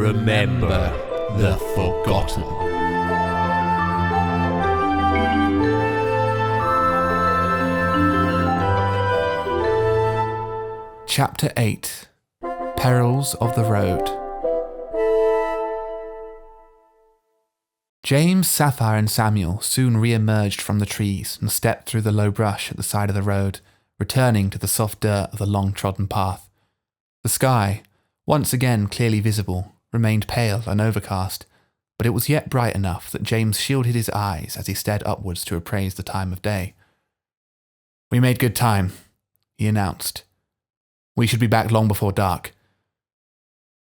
Remember the Forgotten. Chapter 8. Perils of the Road. James, Sapphire and Samuel soon re-emerged from the trees and stepped through the low brush at the side of the road, returning to the soft dirt of the long-trodden path. The sky, once again clearly visible, remained pale and overcast, but it was yet bright enough that James shielded his eyes as he stared upwards to appraise the time of day. "We made good time," he announced. "We should be back long before dark."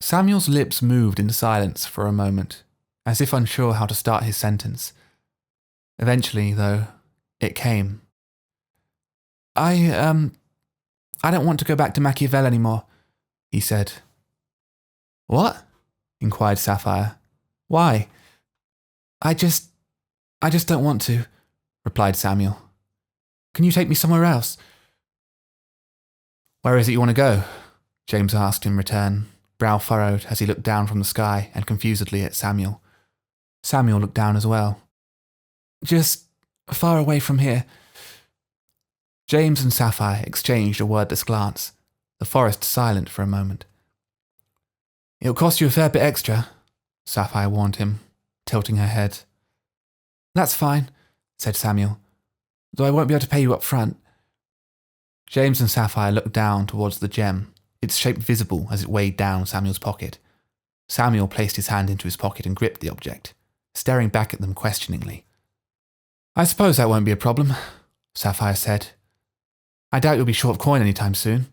Samuel's lips moved in silence for a moment, as if unsure how to start his sentence. Eventually, though, it came. I don't want to go back to McInerney anymore," he said. "What?" inquired Sapphire. "Why?" I just don't want to," replied Samuel. "Can you take me somewhere else?" "Where is it you want to go?" James asked in return, brow furrowed as he looked down from the sky and confusedly at Samuel. Samuel looked down as well. "Just far away from here." James and Sapphire exchanged a wordless glance, the forest silent for a moment. "It'll cost you a fair bit extra," Sapphire warned him, tilting her head. "That's fine," said Samuel, "though I won't be able to pay you up front." James and Sapphire looked down towards the gem, its shape visible as it weighed down Samuel's pocket. Samuel placed his hand into his pocket and gripped the object, staring back at them questioningly. "I suppose that won't be a problem," Sapphire said. "I doubt you'll be short of coin any time soon."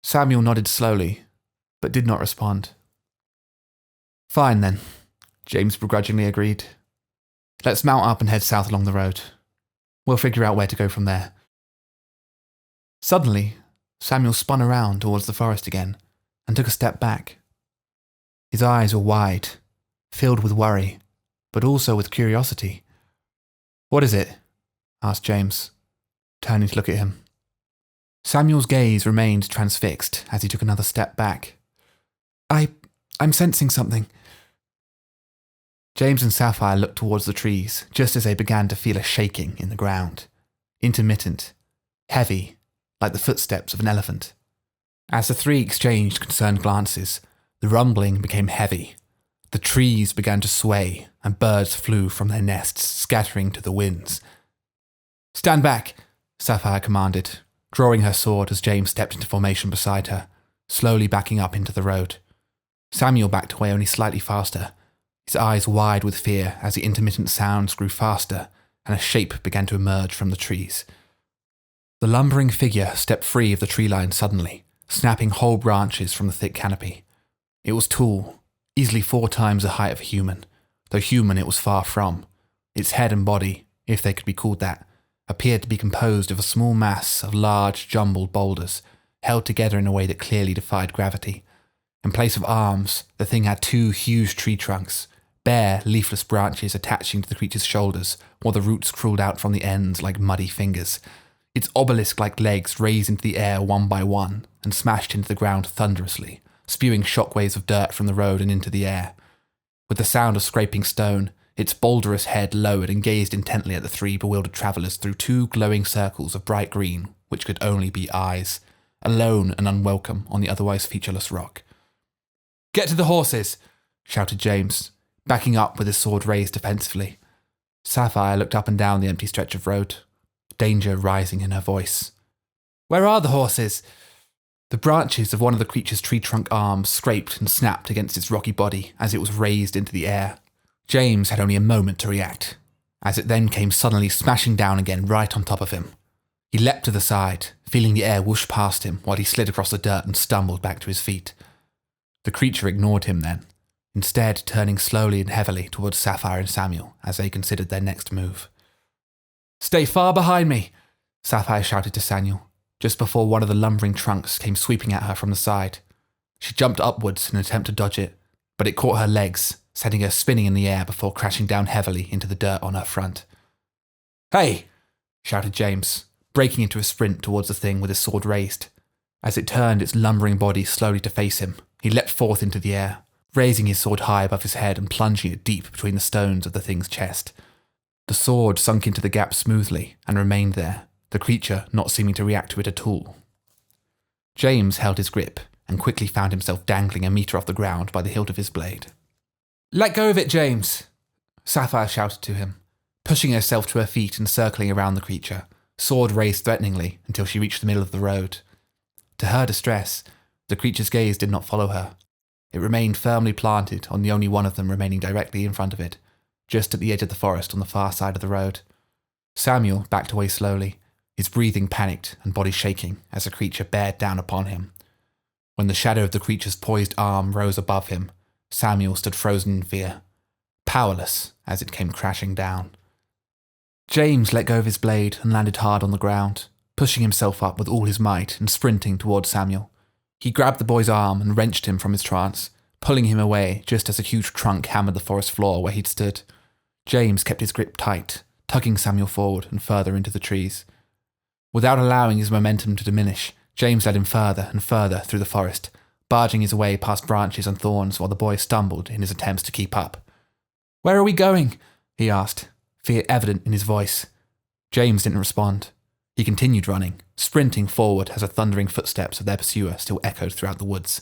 Samuel nodded slowly, but did not respond. "Fine then," James begrudgingly agreed. "Let's mount up and head south along the road. We'll figure out where to go from there." Suddenly, Samuel spun around towards the forest again and took a step back. His eyes were wide, filled with worry, but also with curiosity. "What is it?" asked James, turning to look at him. Samuel's gaze remained transfixed as he took another step back. I'm sensing something." James and Sapphire looked towards the trees just as they began to feel a shaking in the ground, intermittent, heavy, like the footsteps of an elephant. As the three exchanged concerned glances, the rumbling became heavy. The trees began to sway, and birds flew from their nests, scattering to the winds. "Stand back," Sapphire commanded, drawing her sword as James stepped into formation beside her, slowly backing up into the road. Samuel backed away only slightly faster, his eyes wide with fear as the intermittent sounds grew faster and a shape began to emerge from the trees. The lumbering figure stepped free of the tree line suddenly, snapping whole branches from the thick canopy. It was tall, easily 4 times the height of a human, though human it was far from. Its head and body, if they could be called that, appeared to be composed of a small mass of large, jumbled boulders, held together in a way that clearly defied gravity. In place of arms, the thing had 2 huge tree trunks, bare, leafless branches attaching to the creature's shoulders, while the roots crawled out from the ends like muddy fingers. Its obelisk-like legs raised into the air one by one and smashed into the ground thunderously, spewing shockwaves of dirt from the road and into the air. With the sound of scraping stone, its boulderous head lowered and gazed intently at the 3 bewildered travellers through 2 glowing circles of bright green, which could only be eyes, alone and unwelcome on the otherwise featureless rock. "Get to the horses!" shouted James, backing up with his sword raised defensively. Sapphire looked up and down the empty stretch of road, danger rising in her voice. "Where are the horses?" The branches of one of the creature's tree trunk arms scraped and snapped against its rocky body as it was raised into the air. James had only a moment to react, as it then came suddenly smashing down again right on top of him. He leapt to the side, feeling the air whoosh past him while he slid across the dirt and stumbled back to his feet. The creature ignored him then, instead turning slowly and heavily towards Sapphire and Samuel as they considered their next move. "Stay far behind me," Sapphire shouted to Samuel, just before one of the lumbering trunks came sweeping at her from the side. She jumped upwards in an attempt to dodge it, but it caught her legs, sending her spinning in the air before crashing down heavily into the dirt on her front. "Hey!" shouted James, breaking into a sprint towards the thing with his sword raised. As it turned its lumbering body slowly to face him, He leapt forth into the air, raising his sword high above his head and plunging it deep between the stones of the thing's chest. The sword sunk into the gap smoothly and remained there, the creature not seeming to react to it at all. James held his grip and quickly found himself dangling a metre off the ground by the hilt of his blade. "Let go of it, James!" Sapphire shouted to him, pushing herself to her feet and circling around the creature, sword raised threateningly until she reached the middle of the road. To her distress, the creature's gaze did not follow her. It remained firmly planted on the only one of them remaining directly in front of it, just at the edge of the forest on the far side of the road. Samuel backed away slowly, his breathing panicked and body shaking as the creature bared down upon him. When the shadow of the creature's poised arm rose above him, Samuel stood frozen in fear, powerless as it came crashing down. James let go of his blade and landed hard on the ground, pushing himself up with all his might and sprinting towards Samuel. He grabbed the boy's arm and wrenched him from his trance, pulling him away just as a huge trunk hammered the forest floor where he'd stood. James kept his grip tight, tugging Samuel forward and further into the trees. Without allowing his momentum to diminish, James led him further and further through the forest, barging his way past branches and thorns while the boy stumbled in his attempts to keep up. "Where are we going?" he asked, fear evident in his voice. James didn't respond. He continued running, sprinting forward as the thundering footsteps of their pursuer still echoed throughout the woods.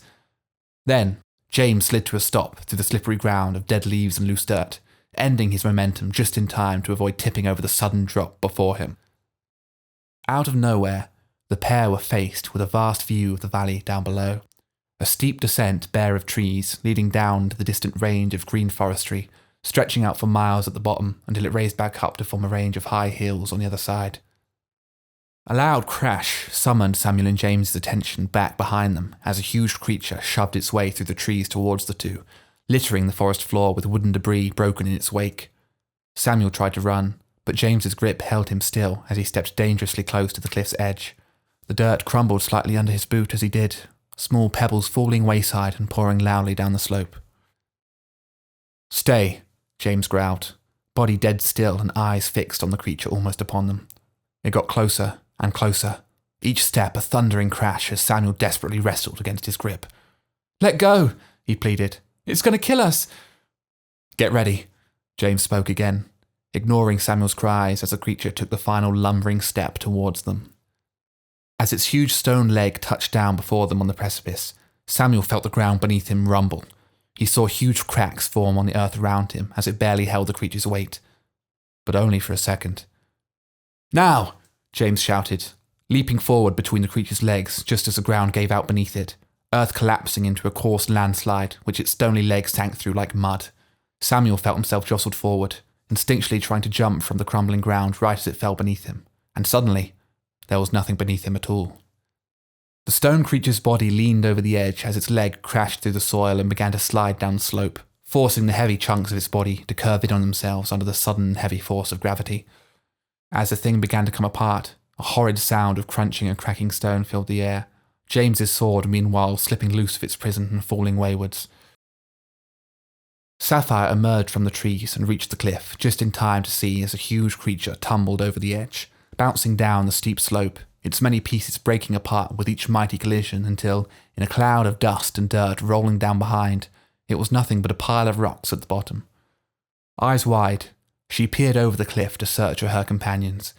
Then, James slid to a stop through the slippery ground of dead leaves and loose dirt, ending his momentum just in time to avoid tipping over the sudden drop before him. Out of nowhere, the pair were faced with a vast view of the valley down below. A steep descent bare of trees leading down to the distant range of green forestry, stretching out for miles at the bottom until it raised back up to form a range of high hills on the other side. A loud crash summoned Samuel and James's attention back behind them as a huge creature shoved its way through the trees towards the two, littering the forest floor with wooden debris broken in its wake. Samuel tried to run, but James's grip held him still as he stepped dangerously close to the cliff's edge. The dirt crumbled slightly under his boot as he did, small pebbles falling wayside and pouring loudly down the slope. "Stay," James growled, body dead still and eyes fixed on the creature almost upon them. It got closer and closer, each step a thundering crash as Samuel desperately wrestled against his grip. "Let go," he pleaded. "It's going to kill us." "Get ready," James spoke again, ignoring Samuel's cries as the creature took the final lumbering step towards them. As its huge stone leg touched down before them on the precipice, Samuel felt the ground beneath him rumble. He saw huge cracks form on the earth around him as it barely held the creature's weight. But only for a second. "Now!" James shouted, leaping forward between the creature's legs just as the ground gave out beneath it, earth collapsing into a coarse landslide which its stony legs sank through like mud. Samuel felt himself jostled forward, instinctually trying to jump from the crumbling ground right as it fell beneath him, and suddenly, there was nothing beneath him at all. The stone creature's body leaned over the edge as its leg crashed through the soil and began to slide down the slope, forcing the heavy chunks of its body to curve in on themselves under the sudden heavy force of gravity. As the thing began to come apart, a horrid sound of crunching and cracking stone filled the air, James's sword meanwhile slipping loose of its prison and falling waywards. Sapphire emerged from the trees and reached the cliff just in time to see as a huge creature tumbled over the edge, bouncing down the steep slope, its many pieces breaking apart with each mighty collision until, in a cloud of dust and dirt rolling down behind, it was nothing but a pile of rocks at the bottom. Eyes wide, she peered over the cliff to search for her companions.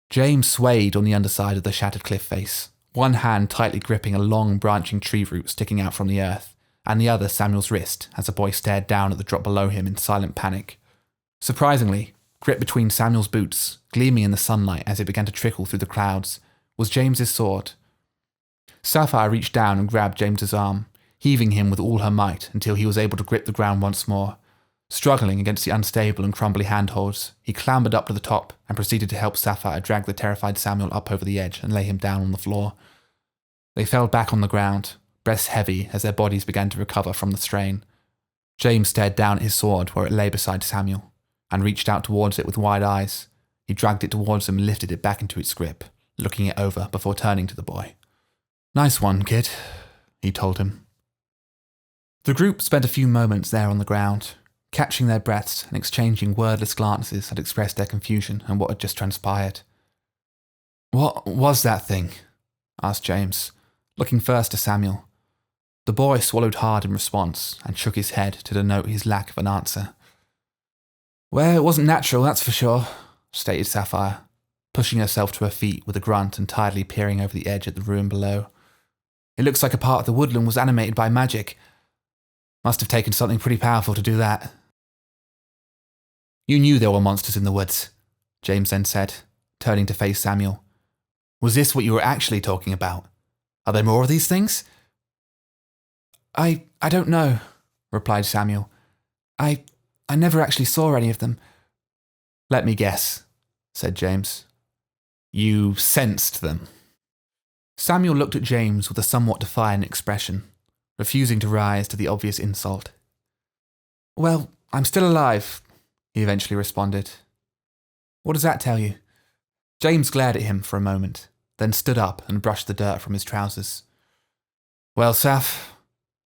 James swayed on the underside of the shattered cliff face, one hand tightly gripping a long branching tree root sticking out from the earth, and the other Samuel's wrist as the boy stared down at the drop below him in silent panic. Surprisingly, gripped between Samuel's boots, gleaming in the sunlight as it began to trickle through the clouds, was James's sword. Sapphire reached down and grabbed James's arm, heaving him with all her might until he was able to grip the ground once more. Struggling against the unstable and crumbly handholds, he clambered up to the top and proceeded to help Sapphire drag the terrified Samuel up over the edge and lay him down on the floor. They fell back on the ground, breasts heavy as their bodies began to recover from the strain. James stared down at his sword where it lay beside Samuel, and reached out towards it with wide eyes. He dragged it towards him and lifted it back into its grip, looking it over before turning to the boy. "Nice one, kid," he told him. The group spent a few moments there on the ground, catching their breaths and exchanging wordless glances that expressed their confusion and what had just transpired. "What was that thing?" asked James, looking first to Samuel, The boy swallowed hard in response and shook his head to denote his lack of an answer. Well, it wasn't natural, that's for sure, stated Sapphire, pushing herself to her feet with a grunt and tidily peering over the edge at the ruin below. It looks like a part of the woodland was animated by magic. Must have taken something pretty powerful to do that. You knew there were monsters in the woods, James then said, turning to face Samuel. Was this what you were actually talking about? Are there more of these things? I don't know, replied Samuel. I never actually saw any of them. Let me guess, said James. You sensed them. Samuel looked at James with a somewhat defiant expression, refusing to rise to the obvious insult. Well, I'm still alive, he eventually responded. What does that tell you? James glared at him for a moment, then stood up and brushed the dirt from his trousers. Well, Saph,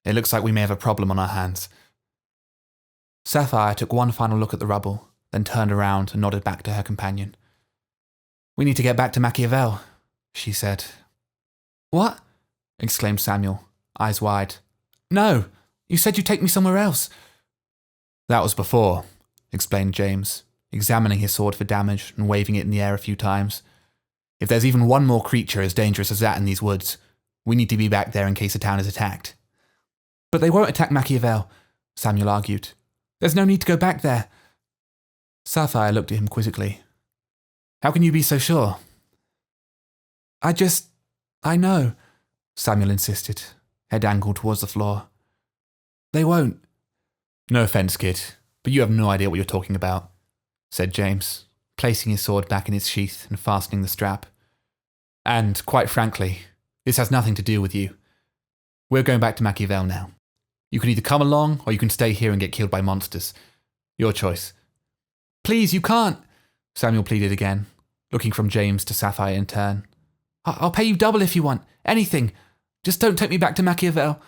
it looks like we may have a problem on our hands. Sapphire took one final look at the rubble, then turned around and nodded back to her companion. We need to get back to Machiavel, she said. What? Exclaimed Samuel, eyes wide. No, you said you'd take me somewhere else. That was before, explained James, examining his sword for damage and waving it in the air a few times. If there's even one more creature as dangerous as that in these woods, we need to be back there in case the town is attacked. But they won't attack Machiavel, Samuel argued. There's no need to go back there. Sapphire looked at him quizzically. How can you be so sure? I know, Samuel insisted, head angled towards the floor. They won't. No offence, kid, but you have no idea what you're talking about, said James, placing his sword back in its sheath and fastening the strap. And, quite frankly, this has nothing to do with you. We're going back to Machiavel now. You can either come along, or you can stay here and get killed by monsters. Your choice. Please, you can't, Samuel pleaded again, looking from James to Sapphire in turn. I'll pay you double if you want. Anything. Just don't take me back to Machiavel.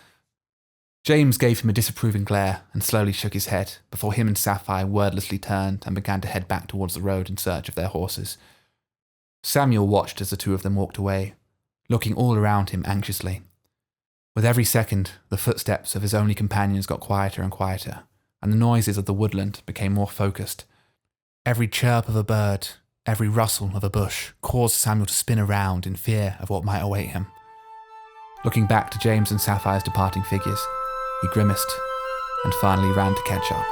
James gave him a disapproving glare and slowly shook his head before him and Sapphire wordlessly turned and began to head back towards the road in search of their horses. Samuel watched as the two of them walked away, looking all around him anxiously. With every second, the footsteps of his only companions got quieter and quieter, and the noises of the woodland became more focused. Every chirp of a bird, every rustle of a bush caused Samuel to spin around in fear of what might await him. Looking back to James and Sapphire's departing figures, he grimaced and finally ran to catch up.